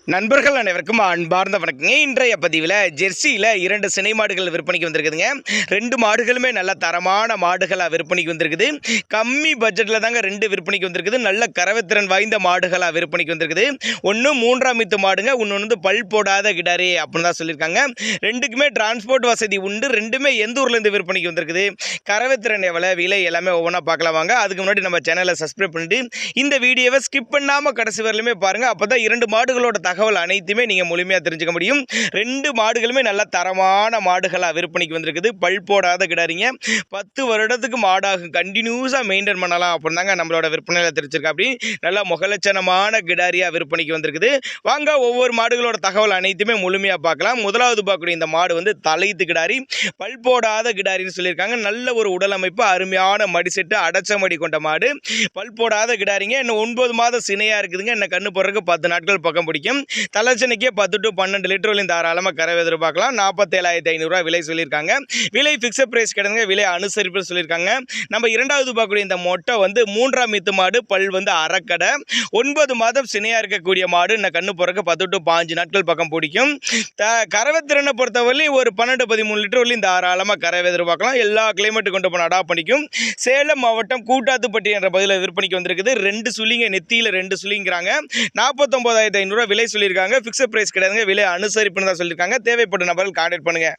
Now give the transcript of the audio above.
நண்பர்கள் அனைவருக்கும் அன்பார்ந்த வணக்கங்க. இன்றைய பதிவில் ஜெர்சியில் 2 சினை மாடுகள் விற்பனைக்கு வந்திருக்குதுங்க. 2 மாடுகளுமே நல்ல தரமான மாடுகளாக விற்பனைக்கு வந்திருக்குது. கம்மி பட்ஜெட்டில் தாங்க 2 விற்பனைக்கு வந்திருக்குது. நல்ல கறவைத்திறன் வாய்ந்த மாடுகளாக விற்பனைக்கு வந்திருக்குது. ஒன்று 3ஆம் ஈத்து மாடுங்க, ஒன்று வந்து பல் போடாத கிடாரி அப்படின்னு தான் சொல்லியிருக்காங்க. 2க்குமே டிரான்ஸ்போர்ட் வசதி உண்டு. 2மே எந்த ஊர்லேருந்து விற்பனைக்கு வந்திருக்குது, கறவைத்திறன் எவ்வளோ, விலை எல்லாமே ஒவ்வொன்றா பார்க்கலாம் வாங்க. அதுக்கு முன்னாடி நம்ம சேனலை சப்ஸ்கிரைப் பண்ணிட்டு இந்த வீடியோவை ஸ்கிப் பண்ணாமல் கடைசி வரலுமே பாருங்கள். அப்போ தான் 2 மாடுகளோட தகவல் அனைத்துமே நீங்கள் முழுமையாக தெரிஞ்சுக்க முடியும். 2 மாடுகளுமே நல்ல தரமான மாடுகளாக விற்பனைக்கு வந்திருக்குது. பல் போடாத கிடாரிங்க, 10 வருடத்துக்கு மாடாகும், கண்டினியூஸாக மெயின்டைன் பண்ணலாம் அப்படின்னாங்க நம்மளோட விற்பனையில் தெரிஞ்சிருக்கா. அப்படி நல்லா முகலட்சணமான கிடாரியாக விற்பனைக்கு வந்திருக்குது. வாங்க ஒவ்வொரு மாடுகளோட தகவல் அனைத்துமே முழுமையாக பார்க்கலாம். முதலாவது பார்க்கக்கூடிய இந்த மாடு வந்து தலைத்து கிடாரி, பல் போடாத கிடாரின்னு சொல்லியிருக்காங்க. நல்ல ஒரு உடல் அமைப்பு, அருமையான மடி செட்டு, அடைச்ச மடி கொண்ட மாடு, பல் போடாத கிடாரிங்க. இன்னும் 9 மாதம் சினையாக இருக்குதுங்க. இன்னும் கண்ணு போடுறதுக்கு 10 நாட்கள் பக்கம் பிடிக்கும். தலைச்சனைக்கே 10 to 12 லிட்டர் வரையும் தாராளமாக கறவை எதிர்பார்க்கலாம். 47,500 விலை சொல்லியிருக்காங்க. விலை ஃபிக்ஸட் பிரைஸ் கிடையாதுங்க, விலை அனுசரிப்பு சொல்லியிருக்காங்க. நம்ம இரண்டாவது பார்க்கக்கூடிய இந்த மொட்டை வந்து 3ஆம் ஈத்து மாடு, பல் வந்து அரைக்கடை, 9 மாதம் சினையாக இருக்கக்கூடிய மாடு. இன்னும் கண்ணு போறதுக்கு 10 to 15 நாட்கள் பக்கம் பிடிக்கும். கறவை திறனை பொறுத்தவரையிலும் ஒரு 12-13 லிட்டர் வரையும் தாராளமாக கறவை எதிர்பார்க்கலாம். எல்லா கிளைமேட்டு கொண்டு போன அடாப்ட் பண்ணிக்கும். சேலம் மாவட்டம் கூட்டாத்துப்பட்டி என்ற பகுதியில் விற்பனைக்கு வந்திருக்குது. 2 சுழிங்க, நெத்தியில் 2 சுழிங்கிறாங்க. 49,500 விலை சொல்லியிருக்காங்க. ஃபிக்ஸட் பிரைஸ் கிடையாதுங்க, விலை அனுசரிப்புன்னு தான் சொல்லியிருக்காங்க. தேவைப்பட்ட நபர்கள் கான்டாக்ட் பண்ணுங்கள்.